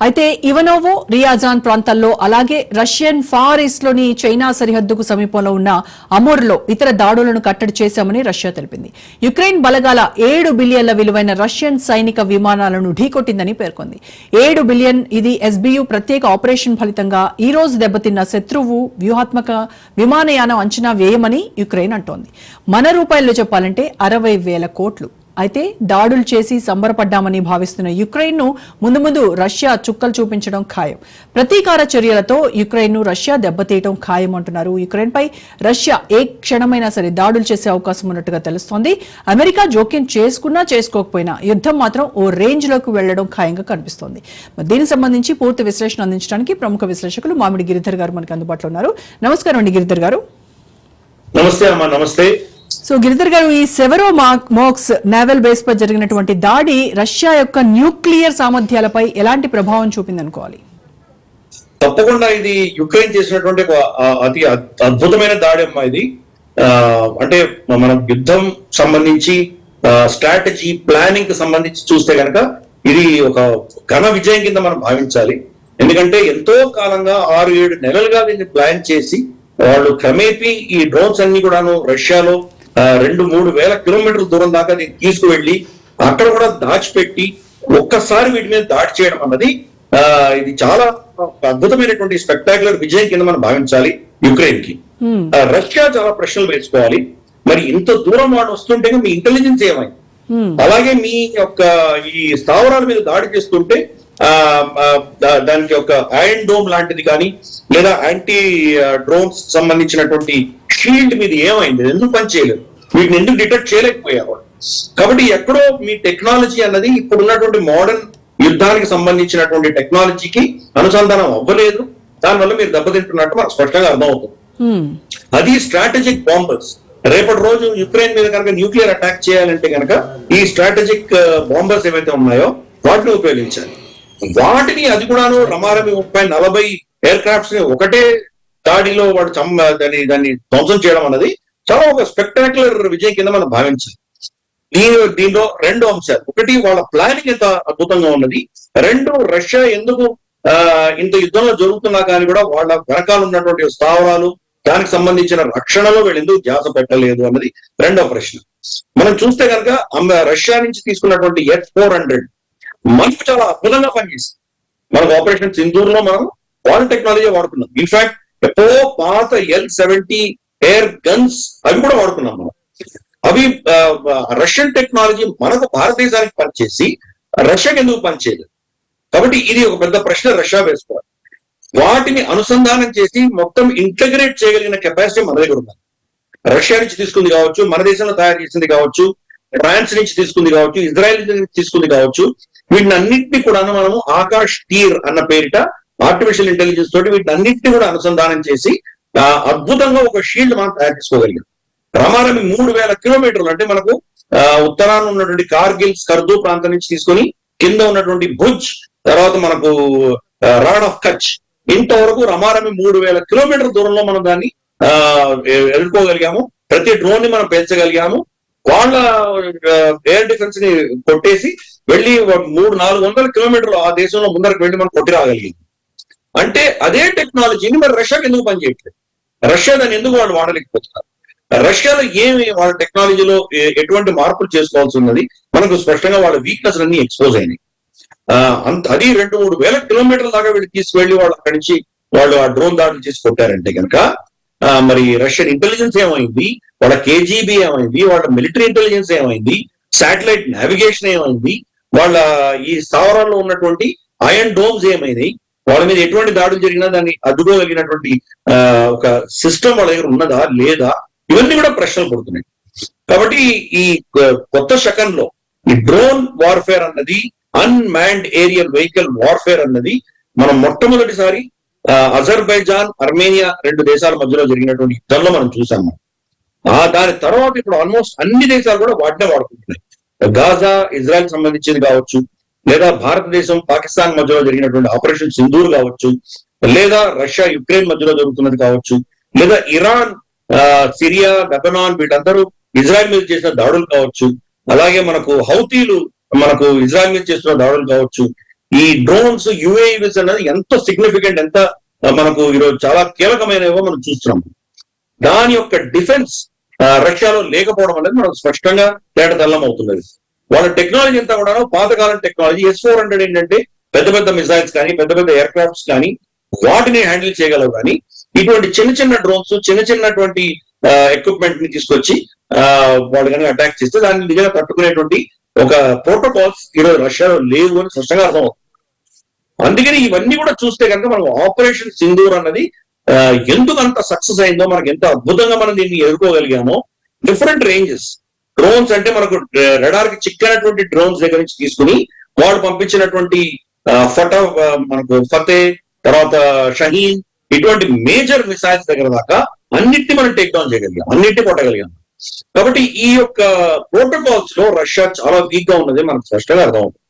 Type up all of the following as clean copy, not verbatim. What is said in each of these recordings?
అయితే Ivanovo, Ryazan ప్రాంతాల్లో అలాగే రష్యన్ ఫార్ ఈస్ట్ లోని చైనా సరిహద్దుకు సమీపంలో ఉన్న అమోర్లో ఇతర దాడులను కట్టడి చేశామని రష్యా తెలిపింది. యుక్రెయిన్ బలగాల 7 బిలియన్ల విలువైన రష్యన్ సైనిక విమానాలను ఢీకొట్టిందని పేర్కొంది. 7 బిలియన్ ఇది ఎస్బియు ప్రత్యేక ఆపరేషన్ ఫలితంగా ఈ రోజు దెబ్బతిన్న శత్రువు వ్యూహాత్మక విమానయానం అంచనా వ్యయమని యుక్రెయిన్ అంటోంది. మన రూపాయల్లో చెప్పాలంటే 60,000 కోట్లు. అయితే దాడులు చేసి సంబరపడ్డామని భావిస్తున్న యుక్రెయిన్ను ముందు ముందు రష్యా చుక్కలు చూపించడం ఖాయం. ప్రతీకార చర్యలతో యుక్రెయిన్ను రష్యా దెబ్బతీయడం ఖాయం అంటున్నారు. యుక్రెయిన్పై రష్యా ఏ క్షణమైనా సరే దాడులు చేసే అవకాశం ఉన్నట్టుగా తెలుస్తోంది. అమెరికా జోక్యం చేసుకున్నా చేసుకోకపోయినా యుద్ధం మాత్రం ఓ రేంజ్లోకి వెళ్లడం ఖాయంగా కనిపిస్తోంది. దీనికి సంబంధించి పూర్తి విశ్లేషణ అందించడానికి ప్రముఖ విశ్లేషకులు మామిడి గిరిధర్ గారు మనకు అందుబాటులో ఉన్నారు. నమస్కారం అండి గిరిధర్ గారు. నమస్తే అమ్మా. నమస్తే. సో గిరిధర్ గారు, ఈ సెవెరోమోర్స్క్ నేవల్ బేస్ పై జరిగినటువంటి దాడి రష్యా యొక్క న్యూక్లియర్ సామర్థ్యాలపై ఎలాంటి ప్రభావం చూపిందనుకోవాలి? తప్పకుండా ఇది యుక్రెయిన్ చేసినటువంటి అతి అద్భుతమైన దాడి అమ్మా ఇది. అంటే మనం యుద్ధం సంబంధించి స్ట్రాటజీ ప్లానింగ్ కి సంబంధించి చూస్తే కనుక ఇది ఒక ఘన విజయం కింద మనం భావించాలి. ఎందుకంటే ఎంతో కాలంగా 6-7 నెలలుగా దీన్ని ప్లాన్ చేసి వాళ్ళు క్రమేపీ ఈ డ్రోన్స్ అన్ని కూడాను రష్యాలో 2-3 వేల కిలోమీటర్ల దూరం దాకా దీన్ని తీసుకువెళ్ళి అక్కడ కూడా దాచిపెట్టి ఒక్కసారి వీటి మీద దాడి చేయడం అన్నది ఇది చాలా అద్భుతమైనటువంటి స్పెక్టాక్యులర్ విజయం కింద మనం భావించాలి యుక్రెయిన్ కి. రష్యా చాలా ప్రశ్నలు వేసుకోవాలి. మరి ఇంత దూరం వాడు వస్తుంటే మీ ఇంటెలిజెన్స్ ఏమైంది? అలాగే మీ యొక్క ఈ స్థావరాల మీద దాడి చేస్తుంటే దానికి ఒక ఐరన్ డోమ్ లాంటిది కానీ లేదా యాంటీ డ్రోన్స్ సంబంధించినటువంటి షీల్డ్ మీద ఏమైంది? ఎందుకు పనిచేయలేదు? వీటిని ఎందుకు డిటెక్ట్ చేయలేకపోయారు? కాబట్టి ఎక్కడో మీ టెక్నాలజీ అన్నది ఇప్పుడు ఉన్నటువంటి మోడర్న్ యుద్ధానికి సంబంధించినటువంటి టెక్నాలజీకి అనుసంధానం అవ్వలేదు. దానివల్ల మీరు దెబ్బతింటున్నట్టు మనకు స్పష్టంగా అర్థమవుతుంది. అది స్ట్రాటజిక్ బాంబర్స్. రేపటి రోజు యుక్రెయిన్ మీద కనుక న్యూక్లియర్ అటాక్ చేయాలంటే కనుక ఈ స్ట్రాటజిక్ బాంబర్స్ ఏవైతే ఉన్నాయో వాటిని ఉపయోగించాలి. వాటిని అది కూడాను రమారమి 30-40 ఎయిర్ క్రాఫ్ట్స్ ని ఒకటే దాడిలో వాడు దాన్ని ధ్వంసం చేయడం అన్నది చాలా ఒక స్పెక్టాక్యులర్ విజయం కింద మనం భావించాలి. దీనిలో 2 అంశాలు. ఒకటి, వాళ్ళ ప్లానింగ్ ఎంత అద్భుతంగా ఉన్నది. 2, రష్యా ఎందుకు ఇంత యుద్ధంలో జరుగుతున్నా కానీ కూడా వాళ్ళ వెనకాల ఉన్నటువంటి స్థావరాలు దానికి సంబంధించిన రక్షణలో వీళ్ళు ఎందుకు ధ్యాస పెట్టలేదు అన్నది 2వ ప్రశ్న. మనం చూస్తే కనుక రష్యా నుంచి తీసుకున్నటువంటి S-400 మనకు చాలా అద్భుతంగా పనిచేస్తుంది. మనకు ఆపరేషన్ సింధూర్ లో మనం వాళ్ళ టెక్నాలజీ వాడుకున్నాం. ఇన్ఫాక్ట్ ఎప్పుడో పాత L-70 ఎయిర్ గన్స్ అవి కూడా వాడుకున్నాం మనం. అవి రష్యన్ టెక్నాలజీ మనకు భారతదేశానికి పనిచేసి రష్యాకి ఎందుకు పనిచేయలేదు? కాబట్టి ఇది ఒక పెద్ద ప్రశ్న రష్యా వేసుకోవాలి. వాటిని అనుసంధానం చేసి మొత్తం ఇంటగ్రేట్ చేయగలిగిన కెపాసిటీ మన దగ్గర ఉంది. రష్యా నుంచి తీసుకుంది కావచ్చు, మన దేశంలో తయారు చేసింది కావచ్చు, ఫ్రాన్స్ నుంచి తీసుకుంది కావచ్చు, ఇజ్రాయెల్ నుంచి తీసుకుంది కావచ్చు. వీటిని అన్నింటినీ కూడా మనము ఆకాష్ తీర్ అన్న పేరిట ఆర్టిఫిషియల్ ఇంటెలిజెన్స్ తోటి వీటిని అన్నింటినీ కూడా అనుసంధానం చేసి అద్భుతంగా ఒక షీల్డ్ మనం తయారు చేసుకోగలిగాం. రమారమి 3,000 కిలోమీటర్లు, అంటే మనకు ఉత్తరాన ఉన్నటువంటి కార్గిల్, స్కర్దు ప్రాంతం నుంచి తీసుకొని కింద ఉన్నటువంటి భుజ్, తర్వాత మనకు రాడ్ ఆఫ్ కచ్, ఇంతవరకు రమారమి 3,000 కిలోమీటర్ల దూరంలో మనం దాన్ని ఎదుర్కోగలిగాము. ప్రతి డ్రోన్ ని మనం పెంచగలిగాము. వాళ్ళ ఎయిర్ డిఫెన్స్ ని కొట్టేసి వెళ్ళి 300-400 కిలోమీటర్లు ఆ దేశంలో ముందరకు వెళ్ళి మనం కొట్టి రాగలిగింది. అంటే అదే టెక్నాలజీని మరి రష్యాకి ఎందుకు పనిచేయట్లేదు? రష్యా దాన్ని ఎందుకు వాళ్ళు వాడలేకపోతున్నారు? రష్యాలో ఏమి వాళ్ళ టెక్నాలజీలో ఎటువంటి మార్పులు చేసుకోవాల్సి ఉన్నది? మనకు స్పష్టంగా వాళ్ళ వీక్నెస్ అన్ని ఎక్స్పోజ్ అయినాయి. అది 2-3 వేల కిలోమీటర్ల దాకా వీళ్ళు తీసుకువెళ్ళి వాళ్ళు అక్కడి నుంచి వాళ్ళు ఆ డ్రోన్ దాడులు చేసి కొట్టారంటే కనుక మరి రష్యన్ ఇంటెలిజెన్స్ ఏమైంది? వాళ్ళ KGB ఏమైంది? వాళ్ళ మిలిటరీ ఇంటెలిజెన్స్ ఏమైంది? శాటిలైట్ నావిగేషన్ ఏమైంది? వాళ్ళ ఈ స్థావరాల్లో ఉన్నటువంటి ఐరన్ డోమ్స్ ఏమైనాయి? వాళ్ళ మీద ఎటువంటి దాడులు జరిగినా దాన్ని అడ్డుకోగలిగినటువంటి ఒక సిస్టమ్ వాళ్ళ దగ్గర ఉన్నదా లేదా? ఇవన్నీ కూడా ప్రశ్నలు పడుతున్నాయి. కాబట్టి ఈ కొత్త శకంలో ఈ డ్రోన్ వార్ఫేర్ అన్నది, అన్మాన్డ్ ఏరియల్ వెహికల్ వార్ఫేర్ అన్నది మనం మొట్టమొదటిసారి అజర్బైజాన్, అర్మేనియా 2 దేశాల మధ్యలో జరిగినటువంటి యుద్ధంలో మనం చూసాము. దాని తర్వాత ఇప్పుడు ఆల్మోస్ట్ అన్ని దేశాలు కూడా వాటినే వాడుకుంటున్నాయి. గాజా, ఇజ్రాయెల్ సంబంధించింది కావచ్చు, లేదా భారతదేశం, పాకిస్తాన్ మధ్యలో జరిగినటువంటి ఆపరేషన్ సింధూర్ కావచ్చు, లేదా రష్యా, యుక్రెయిన్ మధ్యలో జరుగుతున్నది కావచ్చు, లేదా ఇరాన్, సిరియా, లెబనాన్ వీళ్ళందరూ ఇజ్రాయెల్ మీద చేసిన దాడులు కావచ్చు, అలాగే మనకు హౌతీలు మనకు ఇజ్రాయెల్ మీద చేస్తున్న దాడులు కావచ్చు, ఈ డ్రోన్స్ యుఏవిస్ అనేది ఎంత సిగ్నిఫికెంట్, ఎంత మనకు ఈరోజు చాలా కీలకమైనవో మనం చూస్తున్నాం. దాని యొక్క డిఫెన్స్ రష్యాలో లేకపోవడం అనేది మనకు స్పష్టంగా తేటతెల్లం అవుతున్నది. వాళ్ళ టెక్నాలజీ అంతా కూడా పాతకాలం టెక్నాలజీ. S-400 ఏంటంటే పెద్ద పెద్ద మిసైల్స్ కానీ పెద్ద పెద్ద ఎయిర్ క్రాఫ్ట్స్ కానీ వాటిని హ్యాండిల్ చేయగలవు. కానీ ఇటువంటి చిన్న చిన్న డ్రోన్స్, చిన్న చిన్నటువంటి ఎక్విప్మెంట్ ని తీసుకొచ్చి వాళ్ళు కనుక అటాక్ చేస్తే దాన్ని నిజంగా తట్టుకునేటువంటి ఒక ప్రోటోకాల్స్ ఈరోజు రష్యాలో లేవు అని స్పష్టంగా అర్థమవుతుంది. అందుకని ఇవన్నీ కూడా చూస్తే కనుక మనం ఆపరేషన్ సింధూర్ అన్నది ఎందుకు అంత సక్సెస్ అయిందో, మనకి ఎంత అద్భుతంగా మనం దీన్ని ఎదుర్కోగలిగామో. డిఫరెంట్ రేంజెస్ డ్రోన్స్ అంటే మనకు రెడార్ కి చిక్కనటువంటి డ్రోన్స్ దగ్గర నుంచి తీసుకుని వాళ్ళు పంపించినటువంటి మనకు ఫతే, తర్వాత షహీన్, ఇటువంటి మేజర్ మిసైల్స్ దగ్గర దాకా అన్నిటిని మనం టేక్ డౌన్ చేయగలిగాం, అన్నిటిని కొట్టగలిగాం. కాబట్టి ఈ యొక్క ప్రోటోకాల్స్ లో రష్యా చాలా వీక్ గా ఉన్నది మనకు స్పష్టంగా అర్థమవుతుంది.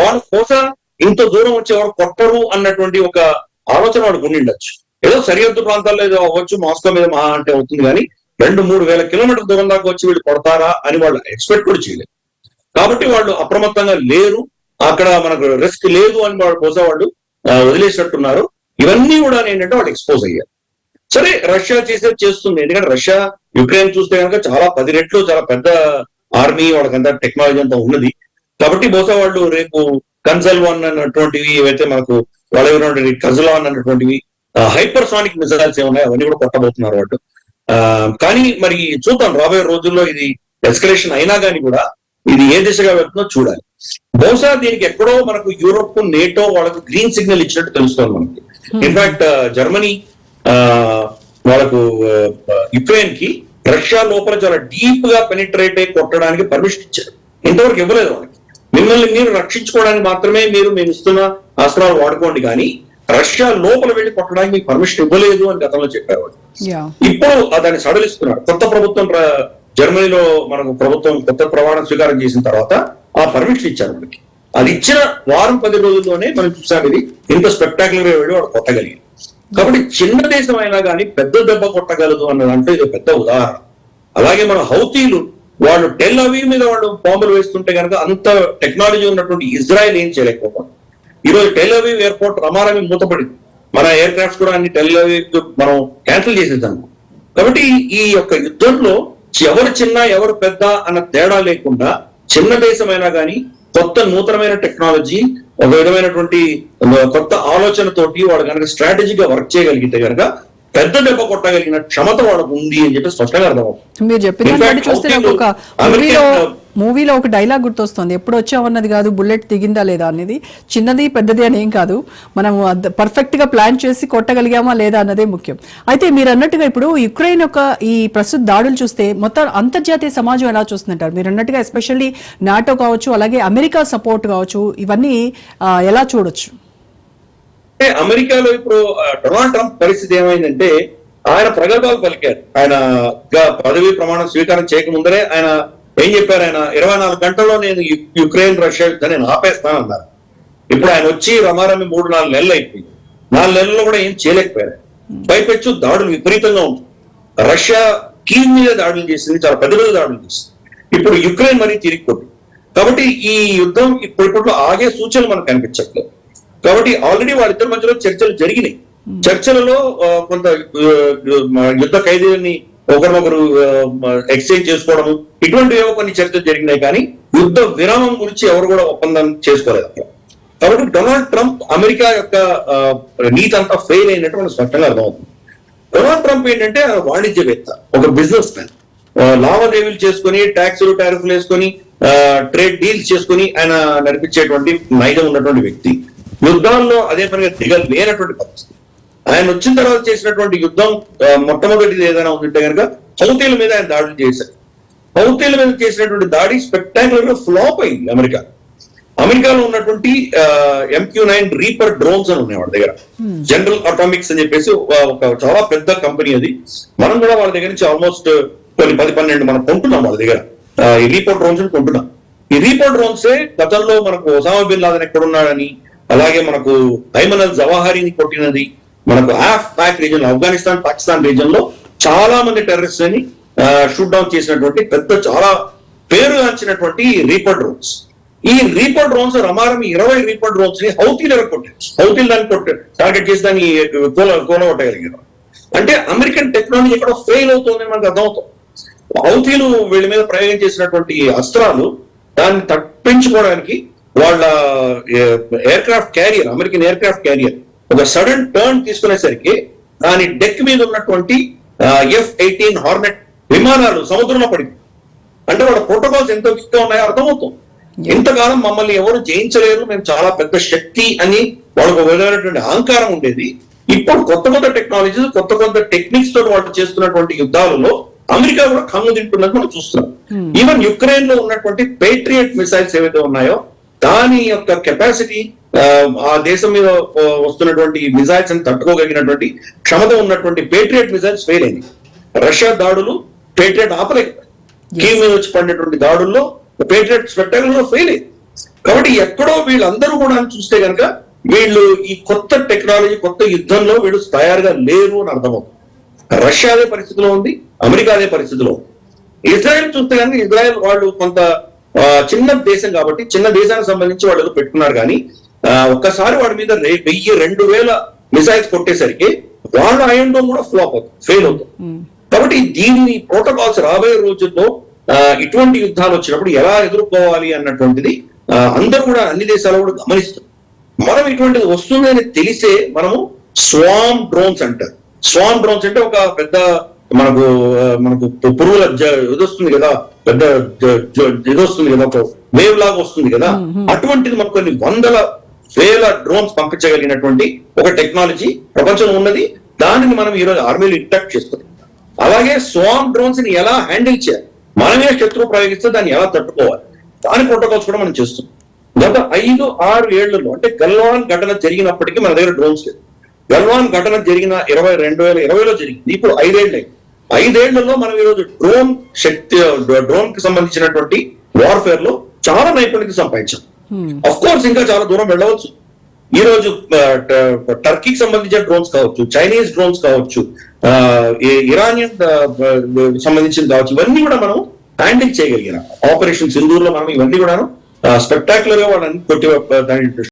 వాళ్ళ కోసం ఇంత దూరం వచ్చే వారు కొట్టరు అన్నటువంటి ఒక ఆలోచన వాడికి ఉండి ఉండొచ్చు. ఏదో సరిహద్దు ప్రాంతాల్లో ఏదో అవ్వచ్చు, మాస్కో మీద మహా అంటే అవుతుంది, కానీ 2-3 వేల కిలోమీటర్ల దూరం దాకా వచ్చి వీళ్ళు కొడతారా అని వాళ్ళు ఎక్స్పెక్ట్ కూడా చేయలేదు. కాబట్టి వాళ్ళు అప్రమత్తంగా లేరు, అక్కడ మనకు రిస్క్ లేదు అని వాళ్ళు బహుశా వాళ్ళు వదిలేసినట్టున్నారు. ఇవన్నీ కూడా ఏంటంటే వాళ్ళు ఎక్స్పోజ్ అయ్యారు. సరే, రష్యా చేసేది చేస్తుంది. ఎందుకంటే రష్యా యుక్రెయిన్ చూస్తే కనుక చాలా 10 రెట్లు చాలా పెద్ద ఆర్మీ, వాళ్ళకంతా టెక్నాలజీ అంతా ఉన్నది. కాబట్టి బహుశా వాళ్ళు రేపు కన్సల్వాన్ అన్నటువంటివి ఏవైతే మనకు వాళ్ళ కజలాన్ అన్నటువంటివి హైపర్సానిక్ మిసైల్స్ ఏమున్నాయి అవన్నీ కూడా కొట్టబోతున్నారు వాళ్ళు. కానీ మరి చూద్దాం రాబోయే రోజుల్లో ఇది ఎస్కలేషన్ అయినా కానీ కూడా ఇది ఏ దిశగా వెళ్తుందో చూడాలి. బహుశా దీనికి ఎక్కడో మనకు యూరోప్, నేటో వాళ్ళకు గ్రీన్ సిగ్నల్ ఇచ్చినట్టు తెలుస్తోంది మనకి. ఇన్ఫాక్ట్ జర్మనీ వాళ్ళకు యుక్రెయిన్ కి రష్యా లోపల చాలా డీప్ గా పెనిట్రేట్ అయి కొట్టడానికి పర్మిషన్ ఇచ్చారు. ఇంతవరకు ఇవ్వలేదు వాళ్ళకి. మిమ్మల్ని మీరు రక్షించుకోవడానికి మాత్రమే మేము ఇస్తున్న అస్త్రాలు వాడుకోండి, కానీ రష్యా లోపల వెళ్ళి కొట్టడానికి మీకు పర్మిషన్ ఇవ్వలేదు అని గతంలో చెప్పారు. ఇప్పుడు దాన్ని సడలిస్తున్నారు. కొత్త ప్రభుత్వం జర్మనీలో మనకు ప్రభుత్వం కొత్త ప్రమాణం స్వీకారం చేసిన తర్వాత ఆ పర్మిషన్ ఇచ్చారు మనకి. అది ఇచ్చిన 10 రోజుల్లోనే మనం చూసాం ఇది ఇంత స్పెక్టాక్యులర్ గా వెళ్ళి వాడు కొట్టగలిగారు. కాబట్టి చిన్న దేశం అయినా కానీ పెద్ద దెబ్బ కొట్టగలదు అన్నదంటే ఇది పెద్ద ఉదాహరణ. అలాగే మన హౌతీలు వాళ్ళు టెల్ అవీవ్ మీద వాళ్ళు బాంబులు వేస్తుంటే కనుక అంత టెక్నాలజీ ఉన్నటువంటి ఇజ్రాయెల్ ఏం చేయలేకపోతుంది. ఈరోజు టెల్ అవీవ్ ఎయిర్పోర్ట్ రమారమి మూతపడింది. మన ఎయిర్ క్రాఫ్ట్స్ కూడా అన్ని టెల్ అవీవ్ మనం క్యాన్సిల్ చేసేద్దాం. కాబట్టి ఈ యొక్క యుద్ధంలో ఎవరు చిన్న ఎవరు పెద్ద అన్న తేడా లేకుండా చిన్న దేశమైనా కానీ కొత్త నూతనమైన టెక్నాలజీ, ఒక విధమైనటువంటి కొత్త ఆలోచనతోటి వాడు కనుక స్ట్రాటజీగా వర్క్ చేయగలిగితే కనుక పెద్ద దెబ్బ కొట్టగలిగిన క్షమత వాళ్ళకు ఉంది అని చెప్పి స్పష్టంగా అర్థమవుతుంది. మీరు చెప్పిన చూస్తే నాకు ఒక మూవీలో ఒక డైలాగ్ గుర్తొస్తుంది, ఎప్పుడు వచ్చామన్నది కాదు బుల్లెట్ దిగిందా లేదా అనేది, చిన్నది పెద్దది అని ఏం కాదు, మనం పర్ఫెక్ట్ గా ప్లాన్ చేసి కొట్టగలిగామా లేదా అన్నదే ముఖ్యం. అయితే మీరు అన్నట్టుగా ఇప్పుడు యుక్రెయిన్ యొక్క ఈ ప్రస్తుత దాడులు చూస్తే మొత్తం అంతర్జాతీయ సమాజం ఎలా చూస్తుంటారు? మీరు అన్నట్టుగా ఎస్పెషల్లీ నాటో కావచ్చు, అలాగే అమెరికా సపోర్ట్ కావచ్చు, ఇవన్నీ ఎలా చూడొచ్చు? అమెరికాలో ఇప్పుడు డొనాల్డ్ ట్రంప్ పరిస్థితి ఏమైందంటే ఆయన ప్రగల్భాలు పలికారు. ఆయన పదవీ ప్రమాణం స్వీకారం చేయకముందరే ఆయన ఏం చెప్పారు, ఆయన 24 గంటల్లో నేను యుక్రెయిన్ రష్యా యుద్ధాన్ని నేను ఆపేస్తానన్నారు. ఇప్పుడు ఆయన వచ్చి రమారమి 3-4 నెలలు అయిపోయింది. 4 నెలల్లో కూడా ఏం చేయలేకపోయారు. పైపెచ్చు దాడులు విపరీతంగా ఉంటుంది. రష్యా కీవ్ మీద దాడులు చేసింది, చాలా పెద్ద పెద్ద దాడులు చేసింది. ఇప్పుడు యుక్రెయిన్ మరీ తిరిగి కొట్టింది. కాబట్టి ఈ యుద్ధం ఇప్పటిలో ఆగే సూచనలు మనకు కనిపించట్లేదు. కాబట్టి ఆల్రెడీ వాళ్ళిద్దరి మధ్యలో చర్చలు జరిగినాయి. చర్చలలో కొంత యుద్ధ ఖైదీలని ఒకరినొకరు ఎక్స్చేంజ్ చేసుకోవడము, ఇటువంటివి కొన్ని చర్చలు జరిగినాయి. కానీ యుద్ధ విరామం గురించి ఎవరు కూడా ఒప్పందం చేసుకోలేదు అక్కడ. కాబట్టి డొనాల్డ్ ట్రంప్ అమెరికా యొక్క నీతి అంతా ఫెయిల్ అయినట్టు మనకు స్పష్టంగా అర్థమవుతుంది. డొనాల్డ్ ట్రంప్ ఏంటంటే వాణిజ్యవేత్త, ఒక బిజినెస్ మ్యాన్. లావాదేవీలు చేసుకుని ట్యాక్సులు టారిఫ్లు వేసుకొని ట్రేడ్ డీల్స్ చేసుకుని ఆయన నడిపించేటువంటి నైజం ఉన్నటువంటి వ్యక్తి. యుద్ధాల్లో అదే పనిగా దిగలేనటువంటి పరిస్థితి. ఆయన వచ్చిన తర్వాత చేసినటువంటి యుద్ధం మొట్టమొదటిది ఏదైనా ఉందంటే కనుక హౌతీల మీద ఆయన దాడులు చేశారు. హౌతీల మీద చేసినటువంటి దాడి స్పెక్టాక్యులర్ గా ఫ్లాప్ అయింది. అమెరికాలో ఉన్నటువంటి MQ-9 రీపర్ డ్రోన్స్ అని ఉన్నాయి వాళ్ళ దగ్గర. జనరల్ అటామిక్స్ అని చెప్పేసి ఒక చాలా పెద్ద కంపెనీ అది. మనం కూడా వాళ్ళ దగ్గర నుంచి ఆల్మోస్ట్ కొన్ని 10-12 మనం కొంటున్నాం వాళ్ళ దగ్గర. ఈ రీపర్ డ్రోన్స్ కొంటున్నాం. ఈ రీపర్ డ్రోన్సే గతంలో మనకు ఒసామా బిన్ లాదెన్ ఎక్కడున్నాడని, అలాగే మనకు ఐమన్ అల్ జవాహరిని కొట్టినది, మనకు పాక్ రీజన్, ఆఫ్ఘనిస్తాన్ పాకిస్తాన్ రీజన్ లో చాలా మంది టెర్రరిస్ట్ అని షూట్ డౌన్ చేసినటువంటి పెద్ద చాలా పేరుగాంచినటువంటి రీపర్ డ్రోన్స్. ఈ రీపర్ డ్రోన్స్ రమారం 20 రీపర్ డ్రోన్స్ ని హౌతీలు ఎగరగొట్టారు. హౌతీలు దాన్ని టార్గెట్ చేసి దాన్ని కూలగొట్టగలిగారు. అంటే అమెరికన్ టెక్నాలజీ ఎక్కడో ఫెయిల్ అవుతుందని మనకు అర్థమవుతుంది. హౌతీలు వీళ్ళ మీద ప్రయోగం చేసినటువంటి అస్త్రాలు దాన్ని తప్పించుకోవడానికి వాళ్ళ aircraft carrier, American aircraft carrier ఒక సడన్ టర్న్ తీసుకునేసరికి దాని డెక్ మీద ఉన్నటువంటి F-18 హార్నెట్ విమానాలు సముద్రంలో పడింది. అంటే వాళ్ళ ప్రోటోకాల్స్ ఎంత వీక్గా ఉన్నాయో అర్థమవుతుంది. ఇంతకాలం మమ్మల్ని ఎవరు జయించలేరు, మేము చాలా పెద్ద శక్తి అని వాళ్ళకు విధమైనటువంటి అహంకారం ఉండేది. ఇప్పుడు కొత్త కొత్త టెక్నాలజీస్, కొత్త కొత్త టెక్నిక్స్ తో వాళ్ళు చేస్తున్నటువంటి యుద్ధాలలో అమెరికా కూడా కన్ను తింటున్నది మనం చూస్తున్నాం. ఈవెన్ యుక్రెయిన్ లో ఉన్నటువంటి పేట్రియట్ మిసైల్స్ ఏవైతే ఉన్నాయో దాని యొక్క కెపాసిటీ, ఆ దేశం మీద వస్తున్నటువంటి మిసైల్స్ అని తట్టుకోగలిగినటువంటి క్షమత ఉన్నటువంటి పేట్రియట్ మిసైల్స్ ఫెయిల్ అయింది. రష్యా దాడులు పేట్రియట్ ఆపలేదు. కీవ్ మీద వచ్చి పడినటువంటి దాడుల్లో పేట్రియట్ స్పెక్టాకులర్ ఫెయిల్ అయింది. కాబట్టి ఎక్కడో వీళ్ళందరూ కూడా చూస్తే కనుక వీళ్ళు ఈ కొత్త టెక్నాలజీ, కొత్త యుద్ధంలో వీళ్ళు తయారుగా లేరు అని అర్థమవుతుంది. రష్యా అదే పరిస్థితిలో ఉంది, అమెరికా అదే పరిస్థితిలో ఉంది. ఇజ్రాయెల్ చూస్తే కనుక ఇజ్రాయెల్ వాళ్ళు కొంత చిన్న దేశం కాబట్టి చిన్న దేశానికి సంబంధించి వాళ్ళు పెట్టుకున్నారు. కానీ ఒక్కసారి వాడి మీద 1000-2000 మిసైల్స్ కొట్టేసరికి వాళ్ళ ఐరన్ డోమ్ కూడా ఫ్లాప్ అవుతుంది, ఫెయిల్ అవుతుంది. కాబట్టి దీని ప్రోటోకాల్స్ రాబోయే రోజుల్లో ఇటువంటి యుద్ధాలు వచ్చినప్పుడు ఎలా ఎదుర్కోవాలి అన్నటువంటిది అందరూ కూడా అన్ని దేశాలు కూడా గమనిస్తారు. మనం ఇటువంటిది వస్తుందని తెలిసే మనము స్వామ్ డ్రోన్స్ అంటారు. స్వామ్ డ్రోన్స్ అంటే ఒక పెద్ద మనకు పురుగుల ఇది వస్తుంది కదా, పెద్ద ఇది వస్తుంది కదా, ఒక వేవ్ లాగా వస్తుంది కదా, అటువంటిది మనకు కొన్ని 100,000 డ్రోన్స్ పంపించగలిగినటువంటి ఒక టెక్నాలజీ ప్రపంచంలో ఉన్నది. దానిని మనం ఈరోజు ఆర్మీలో ఇంటాక్ట్ చేస్తుంది. అలాగే స్వామ్ డ్రోన్స్ ని ఎలా హ్యాండిల్ చేయాలి, మనమే శత్రువు ప్రయోగిస్తే దాన్ని ఎలా తట్టుకోవాలి, దాని ప్రోటోకాల్స్ కూడా మనం చేస్తున్నాం. గత 5-6 ఏళ్లలో అంటే గల్వాన్ ఘటన జరిగినప్పటికీ మన దగ్గర డ్రోన్స్ లేదు. గల్వాన్ ఘటన జరిగిన 2020లో జరిగింది. ఇప్పుడు 5 ఏళ్ళు. 5 ఏళ్లలో మనం ఈరోజు డ్రోన్ కి సంబంధించినటువంటి వార్ఫేర్ లో చాలా నైపుణ్యత సంపాదించాం. అఫ్ కోర్స్ ఇంకా చాలా దూరం వెళ్ళవచ్చు. ఈ రోజు టర్కీకి సంబంధించిన డ్రోన్స్ కావచ్చు, చైనీస్ డ్రోన్స్ కావచ్చు, ఇరానియన్ సంబంధించిన కావచ్చు, ఇవన్నీ కూడా మనం హ్యాండిల్ చేయగలిగిన ఆపరేషన్ సింధూర్ లో మనం ఇవన్నీ కూడా స్పెక్టాక్యులర్ గా వాళ్ళని కొట్టి